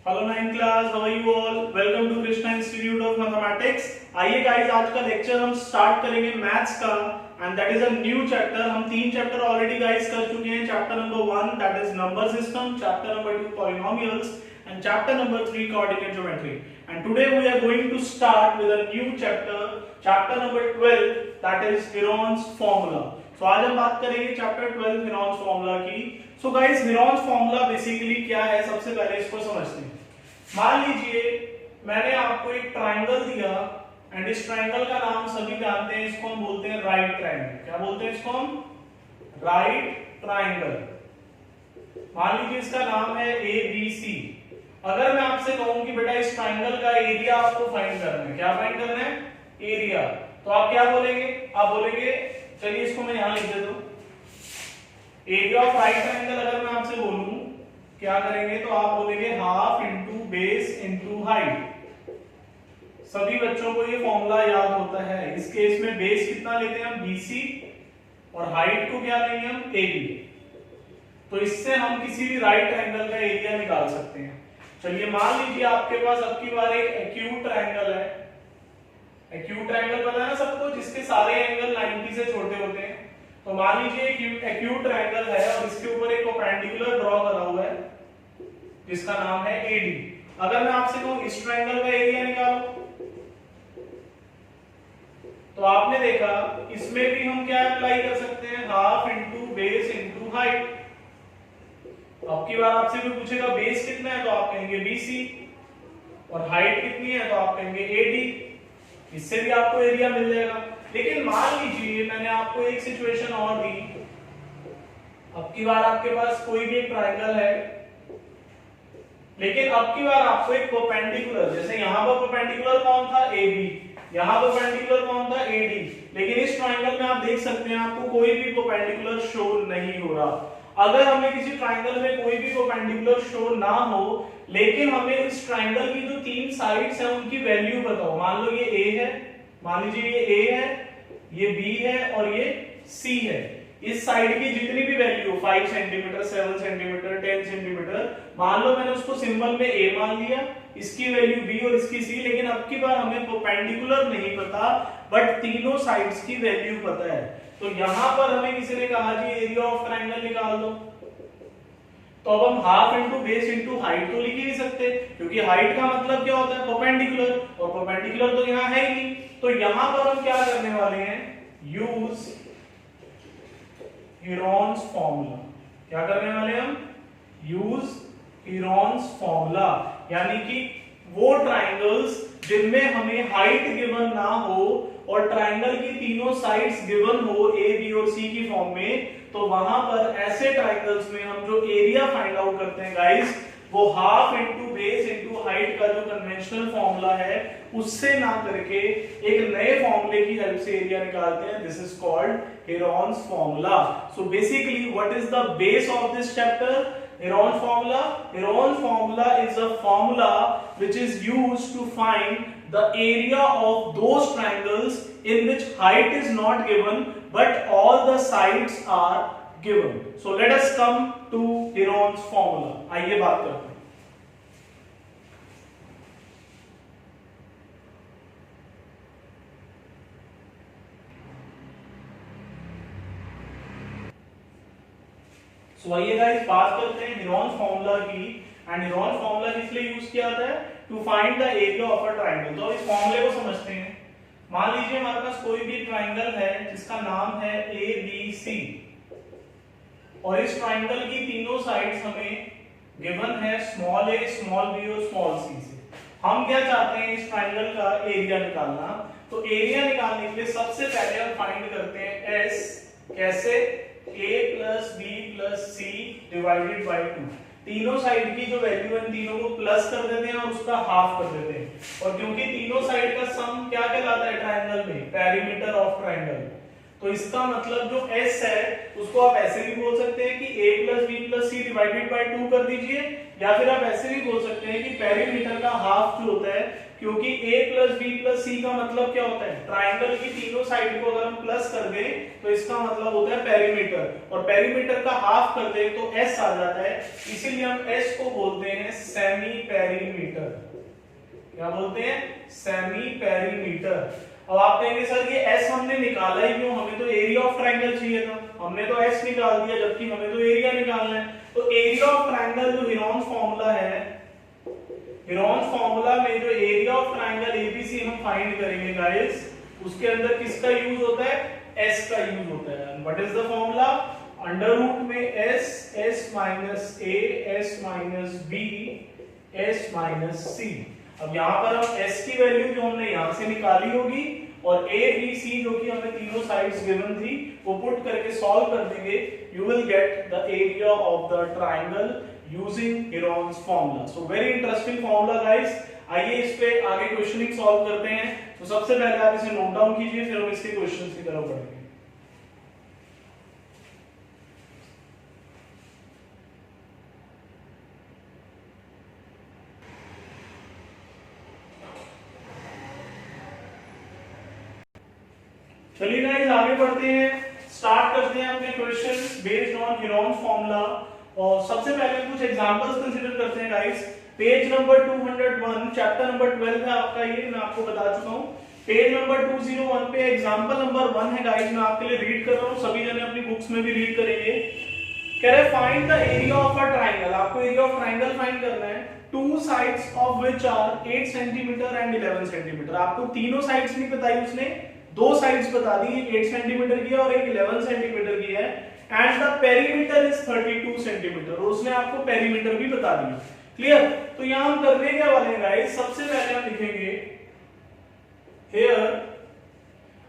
Hello 9th class, how are you all? Welcome to Krishna institute of mathematics. आइए guys, आज का lecture हम start करेंगे मैथ्स का and that is a new chapter. हम 3 chapter already guys कर चुके हैं। Chapter number 1 that is number system, chapter number 2 polynomials and chapter number 3 coordinate geometry, and today we are going to start with a new chapter number 12 that is Heron's formula. So आज हम बात करेंगे chapter 12 Heron's formula की। So guys, Heron's formula basically क्या है, सबसे पहले इसको समझते हैं। मान लीजिए मैंने आपको एक ट्राइंगल दिया एंड इस ट्राइंगल का नाम सभी जानते हैं, इसको हम बोलते हैं राइट ट्राइंगल। क्या बोलते हैं इसको हम? Right triangle. मान लीजिए इसका नाम है ABC। अगर मैं आपसे कहूं कि बेटा इस ट्राइंगल का एरिया आपको फाइंड करना है, क्या फाइंड करना है? एरिया। तो आप क्या बोलेंगे? आप बोलेंगे, चलिए इसको मैं यहां लिख देता हूं, एरिया ऑफ राइट ट्राइंगल। अगर मैं आपसे बोलूं क्या करेंगे, तो आप बोलेंगे half into base into height. सभी बच्चों को ये फॉर्मूला याद होता है। इस केस में बेस कितना लेते हैं हम? BC, और हाइट को क्या लेंगे हम? AB। तो इससे हम किसी भी राइट ट्राइंगल का एरिया निकाल सकते हैं। चलिए मान लीजिए आपके पास अब की बार एक एक्यूट ट्राइंगल है। एक्यूट ट्राइंगल पता है ना सबको, जिसके सारे एंगल 90 से छोटे होते हैं। तो मान लीजिए एक्यूट ट्राइंगल है और इसके ऊपर एक परपेंडिकुलर ड्रॉ करा हुआ है जिसका नाम है AD। अगर मैं आपसे कहूं इस ट्राइंगल का एरिया निकालो, तो आपने देखा इसमें भी हम क्या अप्लाई कर सकते हैं? Half into base into height. अब की बार आपसे भी पूछेगा बेस कितना है, तो आप कहेंगे BC, और हाइट कितनी है, तो आप कहेंगे AD। इससे भी आपको एरिया मिल जाएगा। लेकिन मान लीजिए मैंने आपको एक सिचुएशन और दी। अब की बार आपके पास कोई भी एक ट्राइंगल है, लेकिन अब की बार आपको एक परपेंडिकुलर, जैसे यहां पर परपेंडिकुलर कौन था? AB, यहां परपेंडिकुलर कौन था? AD। लेकिन इस ट्राइंगल में आप देख सकते हैं आपको कोई भी परपेंडिकुलर शो नहीं हो रहा। अगर हमें किसी ट्राइंगल में कोई भी परपेंडिकुलर शो ना हो, लेकिन हमें इस ट्राइंगल की जो 3 साइड्स हैं उनकी वैल्यू बताओ। मान लो ये A है, मान लीजिए ये A है, ये B है और ये C है। इस साइड की जितनी भी वैल्यू 5 सेंटीमीटर, 7 सेंटीमीटर, 10 सेंटीमीटर, मान लो मैंने उसको सिंबल में A मान लिया, इसकी वैल्यू B और इसकी C। लेकिन अब की बार हमें परपेंडिकुलर नहीं पता, बट तीनों साइड्स की वैल्यू पता है। तो यहां पर हमें किसी ने कहा जी एरिया ऑफ ट्राइंगल निकाल दो, तो अब हम half into base into height तो लिख ही नहीं सकते, क्योंकि हाइट का मतलब क्या होता है? परपेंडिकुलर, और परपेंडिकुलर तो यहां है ही नहीं। तो यहां पर हम क्या करने वाले हैं? Use Heron's formula. क्या करने वाले हैं हम? Use Heron's formula. यानी कि वो ट्राइंगल्स जिनमें हमें हाइट गिवन ना हो और ट्राइंगल की तीनों साइड्स गिवन हो A, B और C की फॉर्म में, तो वहां पर ऐसे ट्राइंगल्स में हम जो एरिया फाइंड आउट करते हैं गाइस, वो half into base into height का जो कन्वेंशनल फॉर्मूला है उससे ना करके एक नए फॉर्मूले की हेल्प से एरिया निकालते हैं। This is called Heron's formula. So basically what is the base of this chapter? Heron's formula. Heron's formula is a formula which is used to find the area of those triangles in which height is not given but all the sides are given. So let us come to Heron's formula. आइए बात करते हैं। So आइए guys बात करते हैं Heron's formula की। And Heron's formula किस लिए यूज किया जाता है? To find the area of a triangle. तो इस फॉर्मूले को समझते हैं। मान लीजिए हमारे पास कोई भी ट्राइंगल है जिसका नाम है ABC, और इस ट्राइंगल की तीनों साइड्स हमें गिवन है स्मॉल a, स्मॉल b और स्मॉल c से। हम क्या चाहते हैं? इस ट्राइंगल का एरिया निकालना। तो एरिया निकालने के लिए सबसे पहले हम फाइंड करते हैं S। कैसे? A plus B plus C divided by 2। तीनों साइड की जो वैल्यू है तीनों को प्लस कर देते हैं और उसका हाफ कर देते हैं। और क्योंकि तीनों साइड का सम क्या कहलाता है ट्राइंगल में? Perimeter of triangle. तो इसका मतलब जो S है उसको आप ऐसे भी बोल सकते हैं कि A plus B plus C divided by 2 कर दीजिए, या फिर आप ऐसे भी बोल सकते हैं कि पेरीमीटर का हाफ जो होता है क्योंकि a plus b plus c का मतलब क्या होता है, ट्राइंगल की तीनों साइड को अगर हम प्लस कर दें तो इसका मतलब होता है पेरीमीटर, और पेरीमीटर का हाफ कर दें तो s आ जाता है, इसीलिए हम s को बोलते हैं सेमी पेरीमीटर। क्या बोलते हैं, सेमी पेरीमीटर। अब आप कहेंगे सर ये s हमने निकाला ही क्यों, हमें तो एरिया ऑफ ट्राइंगल चाहिए था, हमने तो s निकाल दिया जबकि हमें तो एरिया निकालना है। तो एरिया ऑफ ट्राइंगल जो हेरोन्स फॉर्मूला है, हेरोन्स फॉर्मूला में जो एरिया ऑफ ट्राइंगल एबीसी हम फाइंड करेंगे गाइस, उसके अंदर किसका यूज होता है, s का यूज होता है। What is the formula, under root में s minus a s minus b s minus c। अब यहाँ पर हम s की वैल्यू जो हमने यहाँ से निकाली होगी और a b c जो कि हमें तीनों साइड्स गिवन थी वो पुट करके सॉल्व कर देंगे, you will get the area of the triangle using Heron's formula. So very interesting formula guys. आइए इस पे आगे क्वेश्चनिंग सॉल्व करते हैं। तो सबसे पहले आप इसे नोट डाउन कीजिए, फिर हम इसके क्वेश्चंस की तरफ बढ़ेंगे। चलिए गाइस आगे बढ़ते हैं, स्टार्ट करते हैं अपने questions based on Heron's formula. और सबसे पहले कुछ एग्जांपल्स कंसीडर करते हैं guys. Page number 201 chapter number 12 है आपका, ये मैं आपको बता चुका हूं। पेज नंबर 201 पे एग्जांपल नंबर 1 है गाइस, मैं आपके लिए रीड कर रहा हूं, सभी जने अपनी बुक्स में भी रीड करेंगे। कह रहे find the area of a triangle, आपको एरिया ऑफ ट्रायंगल फाइंड करना है, two sides of which are 8 centimetre and 11 centimetre. आपको तीनों साइड्स नहीं बताई उसने, दो साइड्स बता दी, एक 8 सेंटीमीटर की है और एक 11 सेंटीमीटर की है, and the perimeter is 32 centimetre, और उसने आपको पेरीमीटर भी बता दिया। क्लियर? तो यहां हम करने क्या वाले हैं गाइस, सबसे पहले हम लिखेंगे हियर,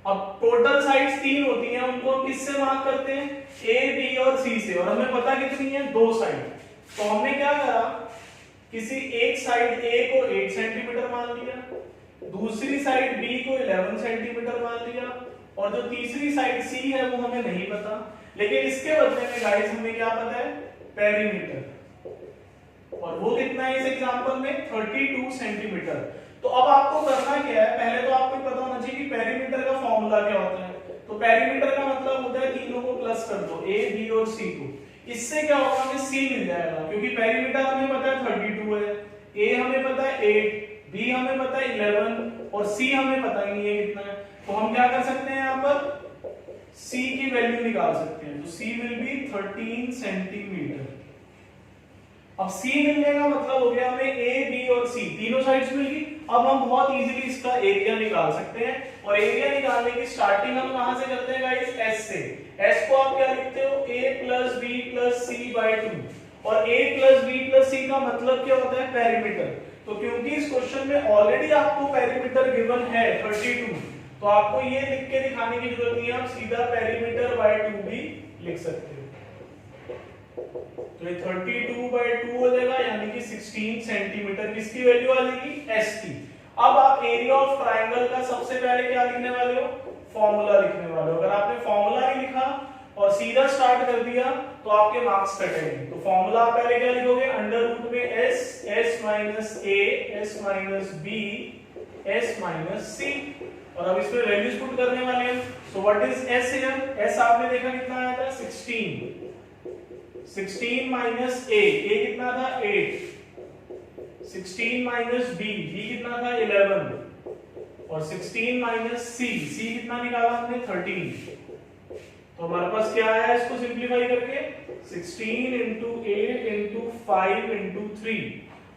अब टोटल साइड्स 3 होती हैं, उनको हम किससे मार्क करते हैं, ए बी और सी से, और हमें पता कितनी है, 2 साइड। तो हमने क्या करा, किसी एक साइड ए को 8 सेंटीमीटर मान लिया, दूसरी साइड बी को 11 सेंटीमीटर मान लिया, और जो तीसरी साइड सी है वो हमें नहीं पता, लेकिन इसके बदले में गाइस हमें क्या पता है, पेरीमीटर, और वो कितना है इस एग्जांपल में, 32 सेंटीमीटर। तो अब आपको करना क्या है, पहले तो आपको पता होना चाहिए कि पेरीमीटर का फॉर्मूला क्या होता है। तो पेरीमीटर का मतलब होता है तीनों को प्लस कर दो, ए बी और सी को, इससे क्या होगा, हमें सी मिल जाएगा, क्योंकि पेरीमीटर हमें पता है 32 है, ए हमें पता है 8, बी हमें पता है 11 और सी हमें पता ही नहीं है कितना है। तो हम क्या कर सकते हैं, यहाँ पर सी की वैल्यू निकाल सकते हैं, तो सी विल बी 13 सेंटीमीटर। अब सी मिलने का मतलब हो गया हमें ए बी और सी तीनों साइड्स मिल गई। अब हम बहुत इजीली इसका एरिया निकाल सकते हैं, और एरिया निकालने की स्टार्टिंग हम कहां से करते हैं गाइस, एस से। एस को आप क्या लिखते हो, a plus B plus C by 2, और a plus B plus C का मतलब क्या होता है, पेरीमीटर। तो क्योंकि इस क्वेश्चन में ऑलरेडी आपको पेरीमीटर गिवन है 32, तो आपको ये लिख के दिखाने की जरूरत नहीं है, आप सीधा पेरीमीटर बाय 2 भी लिख सकते हो। तो ये 32 बाय 2 हो जाएगा, यानी कि 16 सेंटीमीटर। किसकी वैल्यू आ जाएगी, एस की। अब आप एरिया ऑफ ट्रायंगल का सबसे पहले क्या लिखने वाले हो, फॉर्मूला लिखने वाले हो। अगर आपने फॉर्मूला नहीं लिखा और सीधा स्टार्ट कर दिया तो आपके मार्क्स कटेंगे। तो फॉर्मूला आप पहले क्या लिखोगे, अंडर रूट में S, S minus A, S minus B, S minus C, और अब इसमें वैल्यूज पुट करने वाले हैं। So what is S here, S आपने देखा कितना आया था, 16, 16 माइनस ए कितना था, 8, 16 माइनस बी कितना था, 11, और 16 माइनस सी कितना निकाला हमने, 13। तो हमारे पास क्या आया, इसको सिंपलीफाई करके 16 इंटू 8 इंटू 5 इंटू 3।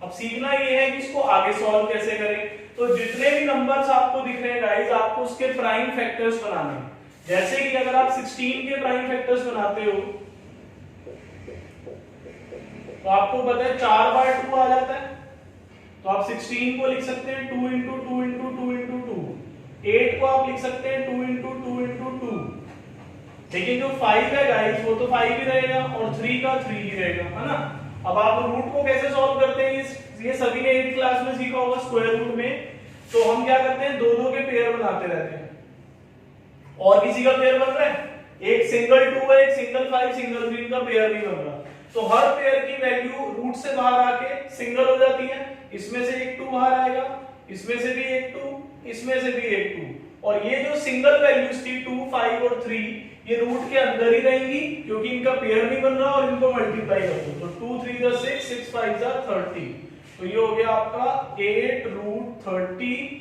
अब सीखना ये है कि इसको आगे सॉल्व कैसे करें। तो जितने भी नंबर्स आपको दिख रहे हैं गाइस, आपको उसके प्राइम फैक्टर्स बनाने हैं। जैसे कि अगर आप 16 के प्राइम फैक्टर्स बनाते हो तो आपको पता है 4 बाय 2 आ जाता है, तो आप 16 को लिख सकते हैं 2 इंटू 2 इंटू 2 इंटू 2, 8 को आप लिख सकते हैं 2 इंटू 2 इंटू 2, लेकिन जो 5 है गाइस वो तो 5 ही रहेगा और 3 का 3 ही रहेगा, है ना। अब आप रूट को कैसे सॉल्व करते हैं, ये सभी ने 8th क्लास में सीखा होगा स्क्वायर रूट में। तो हम क्या करते हैं, दो दो के पेयर बनाते रहते हैं, और किसी का पेयर बन रहा है, एक सिंगल 2 है, एक सिंगल 5, सिंगल 3 का पेयर नहीं बन रहा, तो हर पेयर की वैल्यू रूट से बाहर आके सिंगल हो जाती है। इसमें से एक 2 बाहर आएगा, इसमें से भी एक 2, इसमें से भी एक 2, और ये जो सिंगल वैल्यूज थी 2, 5 और 3 ये रूट के अंदर ही रहेंगी क्योंकि इनका पेयर नहीं बन रहा, और इनको मल्टीप्लाई कर दो तो 2 3 जा 6, 6 5 जा 30, तो ये हो गया आपका 8√30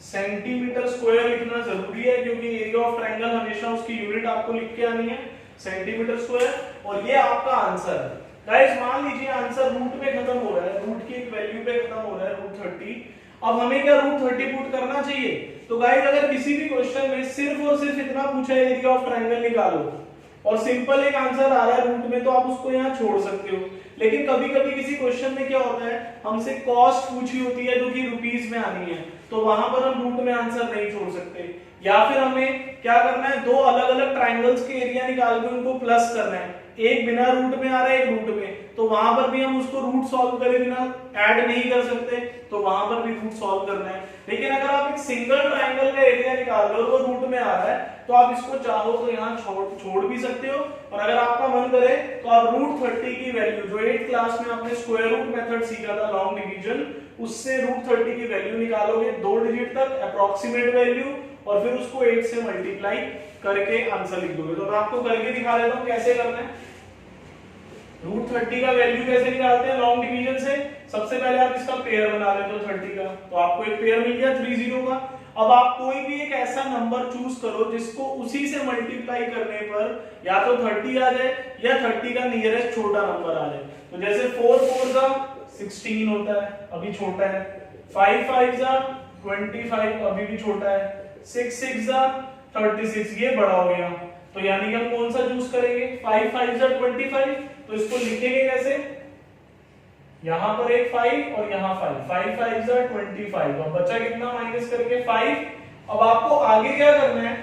सेंटीमीटर स्क्वायर। लिखना जरूरी है क्योंकि एरिया ऑफ ट्रायंगल हमेशा उसकी यूनिट आपको लिख के आनी है, सेंटीमीटर स्क्वायर, और ये आपका आंसर है। गाइस मान लीजिए आंसर रूट पे खत्म हो रहा है, रूट की एक वैल्यू पे खत्म हो रहा है √30। अब हमें क्या √30 पुट करना चाहिए? तो गाइस अगर किसी भी क्वेश्चन में सिर्फ और सिर्फ इतना पूछा है एरिया ऑफ ट्रायंगल निकालो और सिंपल एक आंसर आ रहा है रूट में, तो आप उसको यहाँ छोड़ सकते हो। लेकिन कभी कभी किसी क्वेश्चन में क्या होता है, हमसे कॉस्ट पूछी होती है जो कि रुपीस में आनी है, तो वहां पर हम रूट में आंसर नहीं छोड़ सकते, या फिर हमें क्या करना है, दो अलग अलग ट्राइंगल्स के एरिया निकाल के उनको प्लस करना है, एक बिना रूट में आ रहा है एक रूट में, तो वहां पर भी हम उसको रूट सॉल्व करे बिना ऐड नहीं कर सकते, तो वहां पर भी रूट सॉल्व करना है। लेकिन अगर आप एक सिंगल ट्राइंगल का एरिया निकाल रहे हो और वो रूट में आ रहा है, तो आप इसको चाहो तो यहाँ छोड़ भी सकते हो, और अगर आपका मन करे तो आप √30 की वैल्यू जो 8th क्लास में आपने स्क्वायर रूट मेथड सीखा था लॉन्ग डिवीजन, उससे √30 की वैल्यू निकालोगे 2 डिजिट तक अप्रोक्सीमेट वैल्यू, और फिर उसको 8 से मल्टीप्लाई करके आंसर लिख दोगे। तो मैं आपको करके दिखा देता हूं कैसे करना है। √30 का वैल्यू कैसे निकालते हैं लॉन्ग डिवीजन से? सबसे पहले आप इसका पेयर बना लेते हो 30 का, तो आपको एक पेयर मिल गया 30 का। अब आप कोई भी एक ऐसा नंबर चूज करो जिसको उसी से मल्टीप्लाई करने पर या तो 30 आ जाए या 30 का नियरेस्ट छोटा नंबर आ जाए। तो जैसे 4 4 का 16 होता है, अभी छोटा है, 5 5 जा 25, अभी भी छोटा है, 6 6 जा 36, ये बड़ा हो गया। तो यानी कि हम कौन सा चूज करेंगे? 5 5 जा 25, तो इसको लिखेंगे कैसे? यहां पर एक 5 और यहां 5, 5 5 जा 25, अब बचा कितना माइनस करके 5। अब आपको आगे क्या करना है,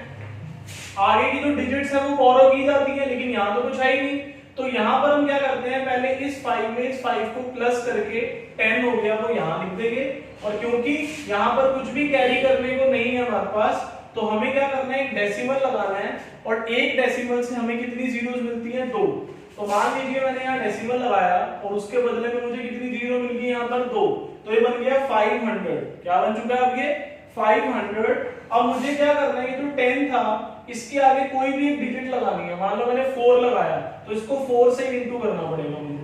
आगे की जो डिजिट्स है वो बोरो की जाती है, लेकिन यहां तो कुछ है ही नहीं, तो यहां पर हम क्या करते हैं, पहले इस 5 में इस 5 को प्लस करके 10 हो गया वो यहां लिख देंगे, और क्योंकि यहां पर कुछ भी कैरी करने को नहीं है हमारे पास, तो हमें क्या करना है, एक डेसिमल लगाना है, और एक डेसिमल से हमें कितनी जीरोस मिलती है? 2। तो मान लीजिए मैंने यहाँ डेसिमल लगाया और उसके बदले में मुझे कितनी जीरो मिल गई? यहाँ पर 2, तो ये बन गया 500। क्या बन चुका है अब ये? 500। अब मुझे क्या करना है, ये जो 10 था इसके आगे कोई भी एक डिजिट लगानी है, मान लो मैंने 4 लगाया, तो इसको 4 से इंटू करना पड़ेगा मुझे,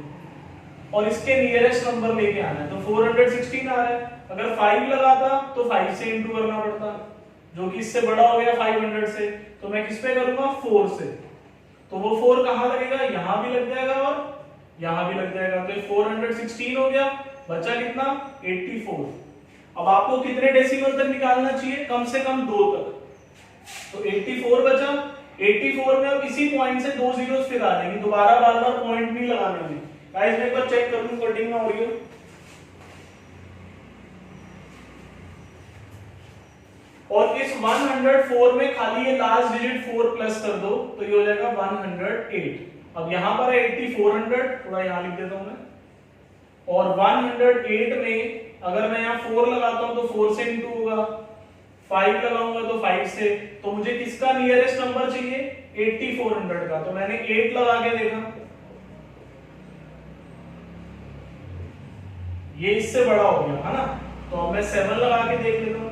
और इसके नियरेस्ट नंबर लेके आना है, तो 416 आ रहा है। अगर 5 लगाता तो 5 से इंटू करना पड़ता, जो कि इससे बड़ा हो गया 500 से, तो मैं किस पे करूंगा? 4 से। तो वो 4 कहां लगेगा? यहां भी लग जाएगा और यहां भी लग जाएगा, तो ये 416 हो गया, बचा कितना? 84। अब आपको कितने डेसिमल तक निकालना चाहिए? कम से कम 2 तक, तो 84 बचा। 84 में अब इसी पॉइंट से 2 जीरोस फिर आ जाएंगे, दोबारा बार बार पॉइंट नहीं लगाने होंगे। गाइस मैं एक बार चेक कर लूं कटिंग ना हो रही हो। और इस 104 में खाली ये लास्ट डिजिट 4 प्लस कर दो, तो ये हो जाएगा 108। अब यहां पर है 8400, थोड़ा यहां लिख देता हूं मैं, और 108 में अगर मैं यहां 4 लगाता हूं तो 4 से इंटू होगा, 5 लगाऊंगा तो 5 से, तो मुझे किसका नियरेस्ट नंबर चाहिए? 8400 का, तो मैंने 8 लगा के देखा, ये इससे बड़ा हो गया है ना, तो अब मैं 7 लगा के देख लेता हूं,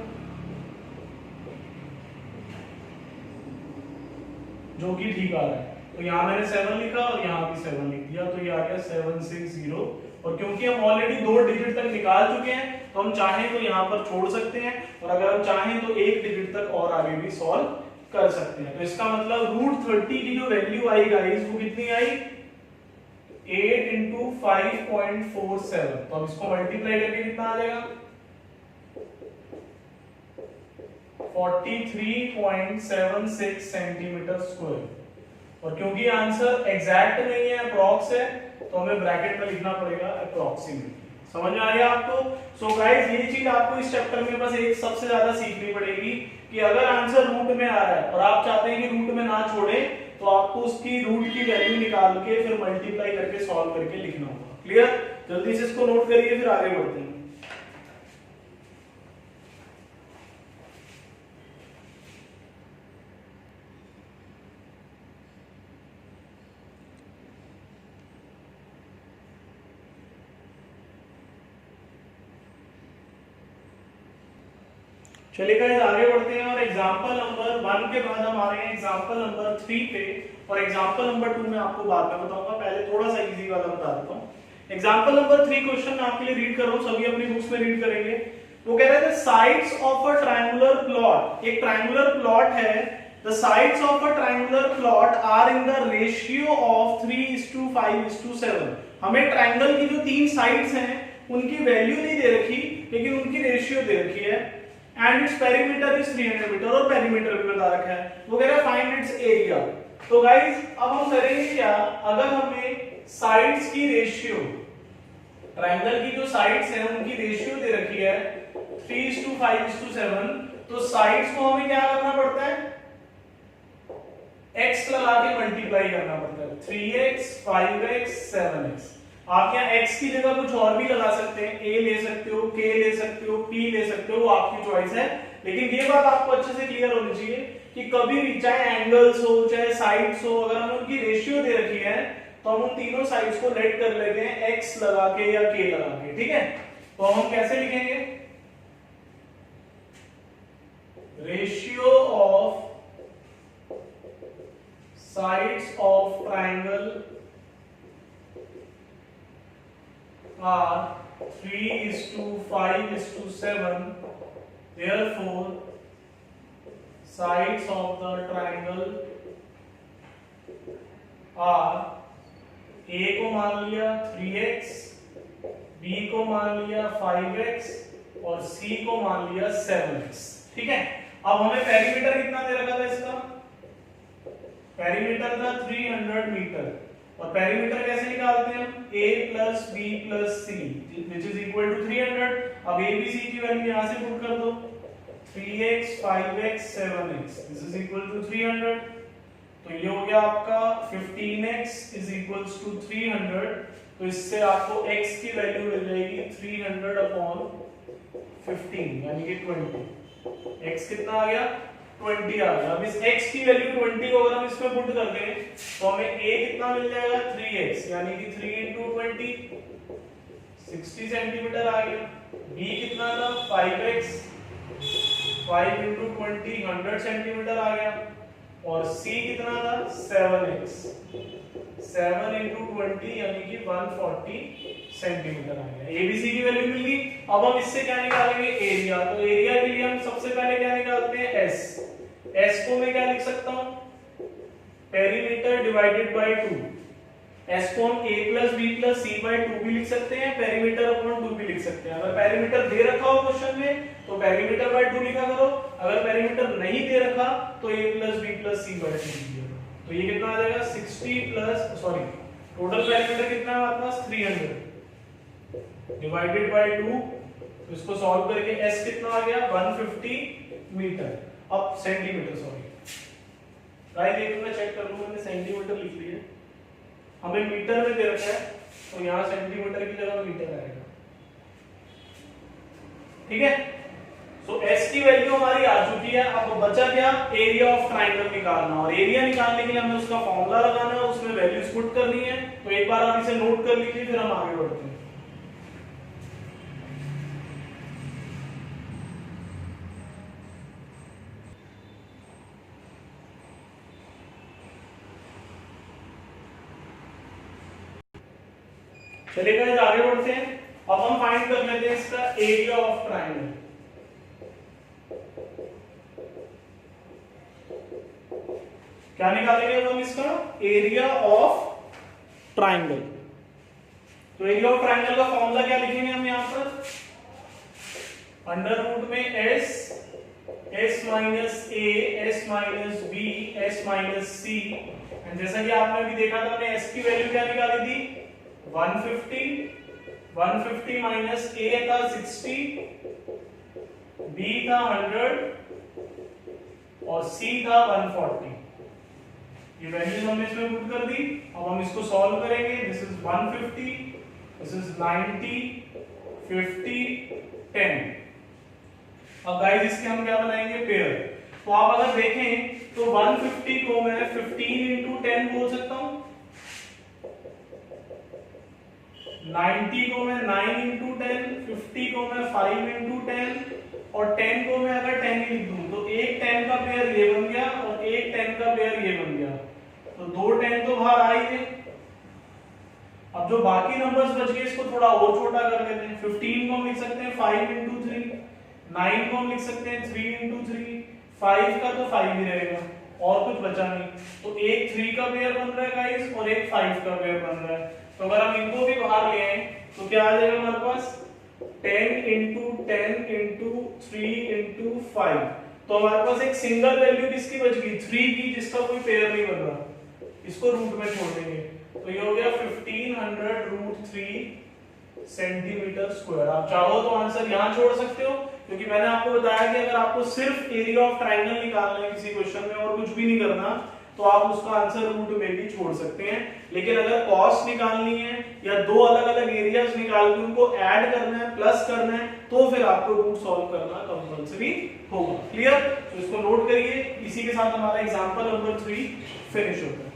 जो कि ठीक आ रहा है। तो यहां मैंने 7 लिखा और यहां भी 7 लिख दिया, तो ये आ गया 760। और क्योंकि हम ऑलरेडी 2 डिजिट तक निकाल चुके हैं, तो हम चाहें तो यहां पर छोड़ सकते हैं, और अगर हम चाहें तो एक डिजिट तक और आगे भी सॉल्व कर सकते हैं। तो इसका मतलब √30 की जो वैल्यू आई गाइस वो कितनी आई? 8 × 5.47। तो अब इसको मल्टीप्लाई करके कितना आ जाएगा? 43.76 सेंटीमीटर स्क्वायर। और क्योंकि आंसर एग्जैक्ट नहीं है, अप्रॉक्स है, तो हमें ब्रैकेट में लिखना पड़ेगा अप्रॉक्सीमेटली। समझ में आ गया आपको? सो गाइस ये चीज आपको इस चैप्टर में बस एक सबसे ज्यादा सीखनी पड़ेगी कि अगर आंसर रूट में आ रहा है और आप चाहते हैं कि रूट में ना छोड़े, तो आपको उसकी रूट की वैल्यू निकाल के फिर मल्टीप्लाई करके सॉल्व करके लिखना होगा। क्लियर? जल्दी से इसको नोट करिए, फिर आगे बढ़ते हैं। चलिए गाइस आगे बढ़ते हैं और एग्जांपल नंबर 1 के बाद हम आ रहे हैं एग्जांपल नंबर 3 पे। और एग्जांपल नंबर 2 मैं आपको बाद में बताऊंगा, पहले थोड़ा सा इजी वाला बता देता हूं। एग्जांपल नंबर 3 क्वेश्चन मैं आपके लिए रीड कर रहा हूं, सभी अपनी बुक्स में रीड करेंगे। वो कह रहे थे sides of a triangular plot, एक ट्रायंगुलर प्लॉट है, the sides of a triangular plot are in the ratio of 3:5:7। हमें ट्रायंगल की जो तीन साइड्स हैं उनकी वैल्यू नहीं दे रखी, लेकिन उनकी रेशियो दे रखी है। And its perimeter is 300 metre, और पेरीमीटर भी बता रखा है। वो कह रहा है फाइंड इट्स एरिया। तो गाइस अब हम करेंगे क्या, अगर हमें साइड्स की रेशियो, ट्रायंगल की जो साइड्स हैं उनकी रेशियो दे रखी है 3:5:7, तो साइड्स को हमें क्या करना पड़ता है, x लगा के मल्टीप्लाई करना पड़ता है। 3x 5x 7x। आप यहाँ x की जगह कुछ और भी लगा सकते हैं, a ले सकते हो, k ले सकते हो, p ले सकते हो, वो आपकी चॉइस है। लेकिन ये बात आपको अच्छे से क्लियर होनी चाहिए कि कभी भी चाहे एंगल्स हो चाहे साइड्स हो, अगर हमें उनकी रेशियो दे रखी है तो हम उन तीनों साइड्स को लेट कर लेते हैं x लगा के या k लगा के, ठीक है। तो हम कैसे लिखेंगे, ratio of sides of triangle are 3:5:7. Therefore, sides of the triangle are A को मान लिया 3x, B को मान लिया 5x और C को मान लिया 7x, ठीक है। अब हमें पेरीमीटर कितना दे रखा था इसका, पेरीमीटर था 300 मीटर। और पेरीमीटर कैसे निकालते हैं हम, a plus B plus c which is equal to 300। अब a b c की वैल्यू यहां से पुट कर दो, 3x 5x 7x this is equal to 300। तो ये हो गया आपका 15x इज इक्वल्स टू 300। तो इससे आपको x की वैल्यू मिल जाएगी 300 अपॉन 15 यानी कि 20। x कितना आ गया, 20 आ गया। अब इस x की वैल्यू 20 को अगर हम इसमें पुट कर दें तो हमें a कितना मिल जाएगा 3x यानी कि 3 into 20 60 सेंटीमीटर आ गया। b कितना था 5x 5 into 20 100 सेंटीमीटर आ गया। और c कितना था 7x 7 into 20 यानी कि 140 सेंटीमीटर आ गया। ABC की वैल्यू मिल गई। अब हम इससे क्या निकालेंगे, एरिया। तो एरिया के लिए हम सबसे पहले क्या निकालते हैं, S को मैं क्या लिख सकता हूं, पेरीमीटर डिवाइडेड बाय 2। S को हम a plus b plus c by 2 भी लिख सकते हैं, पेरीमीटर अपॉन 2 भी लिख सकते हैं। अगर पेरीमीटर दे रखा हो क्वेश्चन में तो पेरीमीटर बाय 2 लिखा करो, अगर पेरीमीटर नहीं दे रखा तो a plus b plus c by 2 लिखिए। तो ये कितना आ जाएगा 60 प्लस सॉरी टोटल पेरीमीटर कितना है हमारे पास 300 डिवाइडेड बाय 2। तो इसको सॉल्व करके s कितना आ गया 150 मीटर, अब सेंटीमीटर सॉरी गाइस एक मैं चेक कर लूं, मैंने सेंटीमीटर लिख लिया, हमें मीटर में दे रखा है तो यहां सेंटीमीटर की जगह मीटर आएगा, ठीक है। सो s की वैल्यू हमारी आ चुकी है। अब बचा क्या, एरिया ऑफ ट्रायंगल निकालना। और एरिया निकालने के लिए हमें उसका फॉर्मूला लगाना है, उसमें वैल्यूज पुट करनी है। तो एक बार आप इसे नोट कर लीजिए, फिर हम आगे बढ़ते हैं। चलिए गाइस आगे बढ़ते हैं। अब हम फाइंड कर लेते हैं इसका एरिया ऑफ ट्रायंगल। क्या निकालेंगे हम इसका, एरिया ऑफ ट्रायंगल। तो एरिया ऑफ ट्रायंगल का फॉर्मूला क्या लिखेंगे हम यहां पर, अंडर रूट में s minus a s minus b s minus c। जैसा कि आपने अभी देखा था, हमने s की वैल्यू क्या निकाली थी 150 माइनस a था 60, b था 100 और c था 140। ये वैल्यूज हमने इसमें पुट कर दी। अब हम इसको सॉल्व करेंगे। This is 150, this is 90, 50, 10। अब गाइस इसके हम क्या बनाएंगे, पेयर। तो आप अगर देखें तो 150 को मैं 15 into 10 बोल सकता हूं, 90 को मैं 9 into 10, 50 को मैं 5 into 10 और 10 को मैं अगर 10 ही लिख दूं तो एक 10 का पेयर ये बन गया और एक 10 का पेयर ये बन गया, तो दो 10 तो बाहर आ ही गए। अब जो बाकी नंबर्स बच गए इसको थोड़ा और छोटा कर लेते हैं। 15 को हम लिख सकते हैं 5 into 3, 9 को हम लिख सकते हैं 3 into 3, 5 का तो 5 ही रहेगा और कुछ बचा नहीं, तो एक 3 का पेयर बन रहा है गाइस और एक 5 का पेयर बन रहा है। तो अगर हम इनको भी बाहर ले आए तो क्या आ जाएगा हमारे पास 10 into 10 into 3 into 5, तो हमारे पास एक सिंगल वैल्यू किसकी बच गई 3 की, जिसका कोई पेयर नहीं बन रहा, इसको रूट में छोड़ देंगे, तो ये हो गया 1500√3 सेंटीमीटर स्क्वायर। आप चाहो तो आंसर यहां छोड़ सकते हो, क्योंकि मैंने आपको बताया कि अगर आपको सिर्फ एरिया ऑफ ट्राइंगल निकालना है किसी क्वेश्चन में और कुछ भी नहीं करना, तो आप उसका आंसर रूट में भी छोड़ सकते हैं। लेकिन अगर कॉस्ट निकालनी है या दो अलग अलग एरियाज निकाल के उनको ऐड करना है, प्लस करना है, तो फिर आपको रूट सॉल्व करना कंपलसरी होगा। क्लियर? तो इसको नोट करिए। इसी के साथ हमारा एग्जांपल नंबर 3 फिनिश होता है।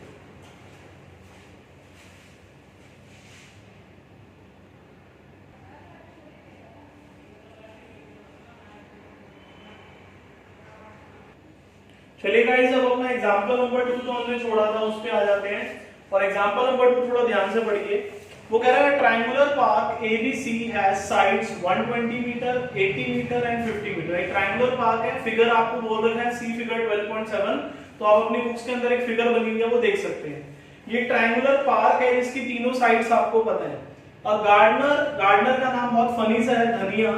चलिए गाइस, अब अपना एग्जांपल नंबर 2 जो हमने छोड़ा था उस पे आ जाते हैं। और एग्जांपल नंबर 2 थोड़ा ध्यान से पढ़िए। वो कह रहा है triangular park ABC has sides 120 metre, 80 metre and 50 metre. एक ट्रायंगुलर पार्क है, फिगर आपको बोल रखा है सी फिगर 12.7, तो आप अपनी बुक्स के अंदर एक फिगर बनी हुई है वो देख सकते हैं। ये ट्रायंगुलर पार्क है जिसकी तीनों साइड्स आपको पता है। और गार्डनर का नाम बहुत फनी सा है, Dhania,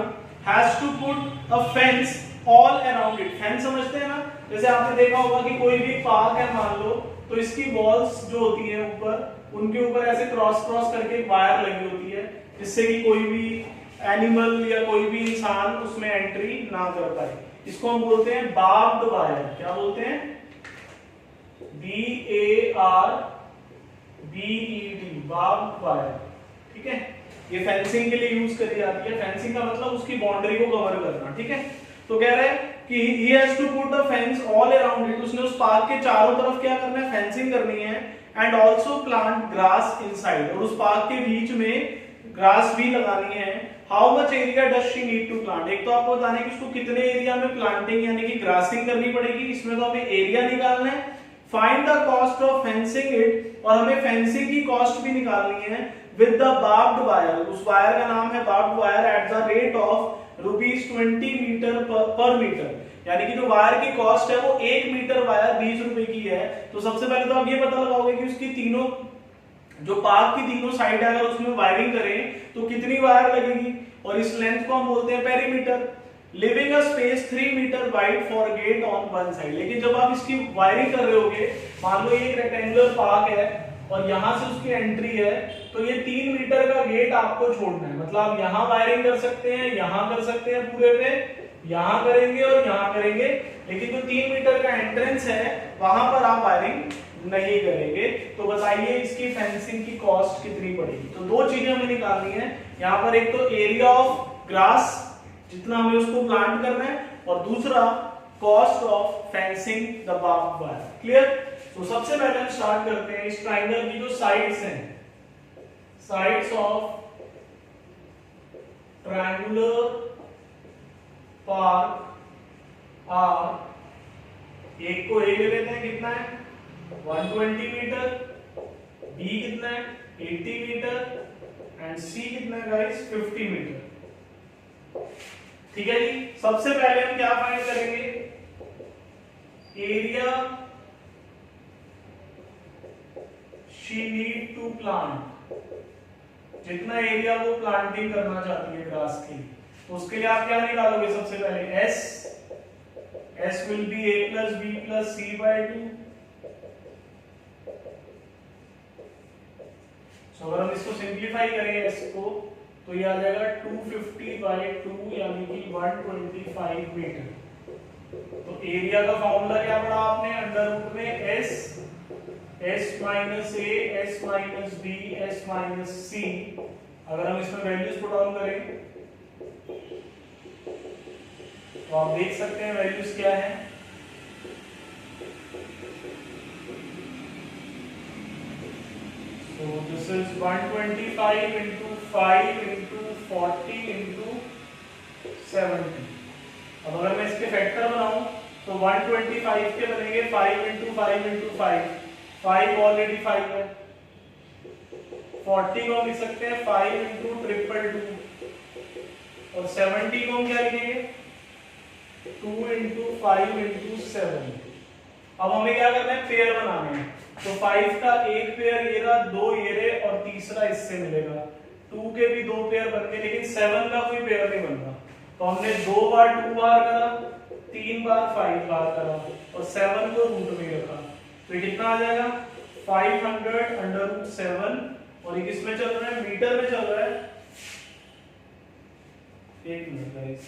has to put a fence all around it. Fence समझते हैं ना, जैसे आपने देखा होगा कि कोई भी पार्क है मान लो, तो इसकी वॉल्स जो होती है ऊपर, उनके ऊपर ऐसे क्रॉस करके एक वायर लगी होती है, जिससे कि कोई भी एनिमल या कोई भी इंसान उसमें एंट्री ना कर पाए। इसको हम बोलते हैं बार्ब्ड वायर। क्या बोलते हैं? BARBED, barbed wire. ठीक है, ये फेंसिंग के लिए यूज करी जाती है। फेंसिंग का मतलब उसकी बाउंड्री को कवर करना। ठीक है, तो कह रहा है कि he has to put a fence all around it, उसने उस पार्क के चारों तरफ क्या करना है, फेंसिंग करनी है, and also plant grass inside, और उस पार्क के बीच में ग्रास भी लगानी है। How much area does she need to plant? एक तो आपको बताना है कि उसको कितने एरिया में प्लांटिंग यानी कि ग्रासिंग करनी पड़ेगी, इसमें तो हमें एरिया निकालना है। Find the cost of fencing it, और हमें फेंसिंग की कॉस्ट भी निकालनी है with the barbed wire, उस वायर का नाम है barbed wire, at the rate of ₹20 metre पर मीटर, यानी कि जो वायर की कॉस्ट है वो 1 मीटर वायर 20 रुपए की है। तो सबसे पहले तो आप ये पता लगाओगे कि उसकी तीनों जो पार्क की तीनों साइड है, अगर उसमें वायरिंग करें तो कितनी वायर लगेगी, और इस लेंथ को हम बोलते हैं perimeter. Living a space 3 metre wide for gate on one side. लेकिन जब आप इसकी वायरिंग कर रहे होगे, मान लो ये एक रेक्टेंगुलर पार्क है और यहां से उसकी एंट्री है, तो ये 3 मीटर का गेट आपको छोड़ना है। मतलब आप यहाँ वायरिंग कर सकते हैं, यहां कर सकते हैं, पूरे पे यहां करेंगे और यहां करेंगे, लेकिन जो 3 मीटर का एंट्रेंस है वहां पर आप वायरिंग नहीं करेंगे। तो बताइए इसकी फेंसिंग की कॉस्ट कितनी पड़ेगी। तो दो चीजें हमें निकालनी है यहाँ पर, एक तो एरिया ऑफ ग्रास जितना हमें उसको प्लांट करना है, और दूसरा cost of fencing the barbed wire. Clear? तो सबसे पहले हम स्टार्ट करते हैं इस ट्राइंगल की जो साइड्स हैं, sides of triangular park are, एक को ए ले लेते हैं, कितना है 120 मीटर, बी कितना है 80 मीटर एंड सी कितना है गाइस 50 मीटर। ठीक है जी, सबसे पहले हम क्या फाइंड करेंगे, area she need to plant, जितना एरिया वो प्लांटिंग करना चाहती है ग्रास की, तो उसके लिए आप क्या निकालोगे, सबसे पहले S will be A plus B plus C by 2। सो अगर हम इसको सिंप्लीफाई करें S को, तो ये आ जाएगा 250 by 2 यानी कि 125 मीटर। तो एरिया का फॉर्मूला क्या पढ़ा आपने, अंडर रूट में S minus A, S minus B, S minus C। अगर हम इसमें वैल्यूज पुट ऑन करें तो आप देख सकते हैं वैल्यूज क्या है। So this is 125 into 5 into 40 into 70। अब अगर मैं इसके फैक्टर बनाऊं तो 125 के बनेंगे 5 इंटू 5 इंटू 5, 5 ऑलरेडी 5 है। 40 को लिख सकते हैं 5 इंटू 222 और 70 को क्या लिखेंगे 2 इंटू 5 इंटू 7। अब हमें क्या करना है, पेयर बनाने हैं। तो 5 का एक पेयर ये रहा, 2 ये रहे और तीसरा इससे मिलेगा। 2 के भी 2 पेयर बन गए, लेकिन 7 का कोई पेयर नहीं बनता। तो हमने 2 बार 2 बार करा, 3 बार 5 बार करा और 7 को रूट में रखा। तो ये कितना आ जाएगा 500 अंडर रूट 7। और ये किस में चल रहा है, मीटर में चल रहा है। एक मिनट गाइस,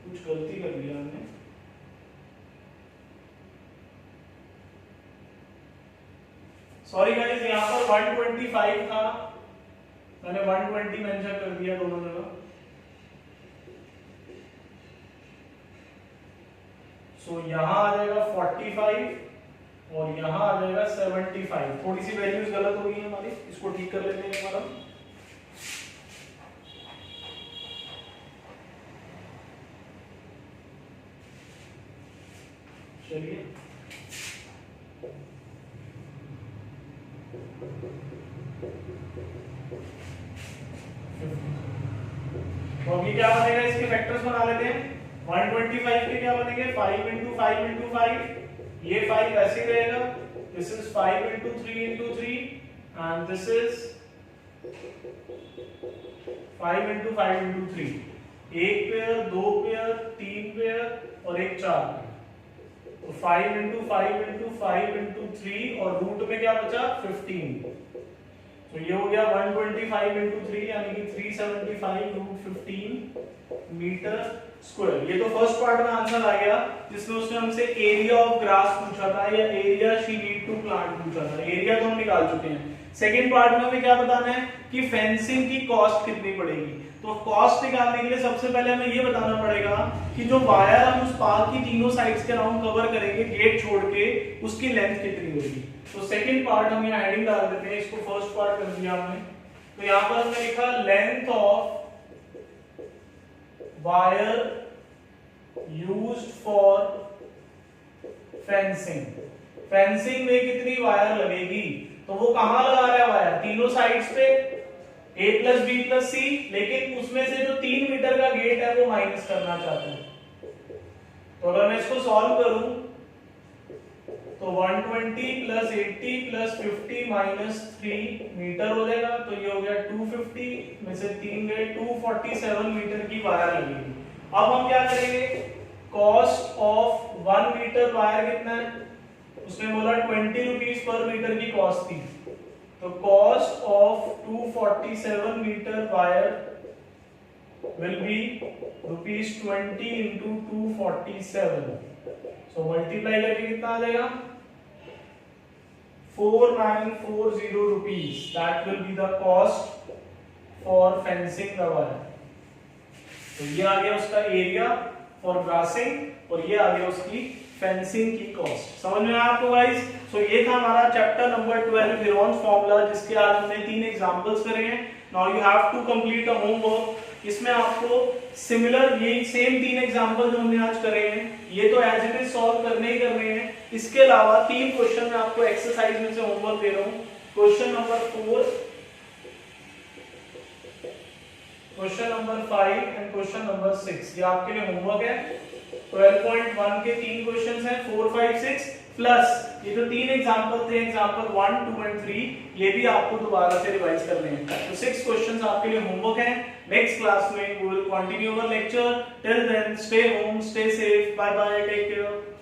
कुछ गलती कर लिया हमने। सॉरी गाइस, यहाँ पर 125 था, मैंने 120 मेंशन कर दिया दोनों जगह। सो यहाँ आ जाएगा 45 और यहाँ आ जाएगा 75। थोड़ी सी वैल्यूज गलत हो गई है हमारी, इसको ठीक कर लेते हैं एक बार हम। चलिए तो अभी क्या बनेगा, इसके फैक्टर्स बना लेते हैं। 125 के क्या बनेंगे 5 इंटू 5 इंटू 5, ये 5 ऐसे ही रहेगा। This is 5 into 3 into 3 and this is 5 into 5 into 3। एक पेयर, 2 पेयर, 3 पेयर और एक 4 पेयर। तो 5 इंटू 5 इंटू 5 इंटू 3 और रूट में क्या बचा 15। तो ये हो गया 125 इंटू 3 यानी कि 375 रूट 15 मीटर स्क्वायर। ये तो फर्स्ट पार्ट में आंसर आ गया, जिसमें उसने हमसे एरिया ऑफ ग्रास पूछा था या area she need to plant पूछा था। एरिया तो हम निकाल चुके हैं। सेकंड पार्ट में हमें क्या बताना है कि फेंसिंग की कॉस्ट कितनी पड़ेगी। तो कॉस्ट निकालने के लिए सबसे पहले हमें ये बताना पड़ेगा कि जो वायर हम उस पार्क की तीनों साइड्स के राउंड कवर करेंगे गेट छोड़ के, उसकी लेंथ कितनी होगी। तो सेकंड पार्ट हम यहाँ हेडिंग डाल देते हैं, इसको फर्स्ट पार्ट कर दिया हमने। तो यहाँ पर हमने लिखा length of wire used for fencing. Fencing में कितनी वायर लगेगी, तो वो कहां लगा रहा है वायर, तीनों साइड्स पे a प्लस बी प्लस सी, लेकिन उसमें से जो 3 मीटर का गेट है वो माइनस करना चाहते हैं। तो अगर मैं इसको सॉल्व करूं तो 120 प्लस 80 प्लस 50 माइनस 3 मीटर हो जाएगा। तो ये हो गया 250 में से 3 गए, 247 मीटर की वायर लगेगी। अब हम क्या करेंगे, कॉस्ट ऑफ 1 मीटर वायर कितना है, उसने बोला 20 रुपीज पर मीटर की कॉस्ट थी। तो cost of 247 metre wire will be ₹20 into 247। So multiply करके कितना आ जाएगा 4940 rupees. That will be the cost for fencing the wire. तो ये आ गया उसका एरिया फॉर ग्रासिंग और ये आ गया उसकी फेंसिंग की कॉस्ट। समझ में आया आपको गाइस। सो ये था हमारा चैप्टर नंबर 12 हेरोन्स फार्मूला, जिसके आज हमने 3 एग्जांपल्स करे हैं। Now you have to complete a homework. इसमें आपको सिमिलर यही सेम 3 एग्जांपल जो हमने आज करे हैं, ये तो एज इट इज सॉल्व करने ही करने हैं। इसके अलावा 3 क्वेश्चन मैं आपको एक्सरसाइज में से होमवर्क दे रहा हूं। Question number 4, question number 5 and question number 6, ये आपके लिए होमवर्क है। 12.1 के 3 क्वेश्चंस हैं, 4, 5, 6 प्लस ये जो 3 एग्जांपल थे, एग्जांपल 1, 2 एंड 3, ये भी आपको दोबारा से रिवाइज करने हैं। तो 6 क्वेश्चंस आपके लिए होमवर्क हैं। नेक्स्ट क्लास में we will continue our lecture. Till then stay home, stay safe, bye bye, take care.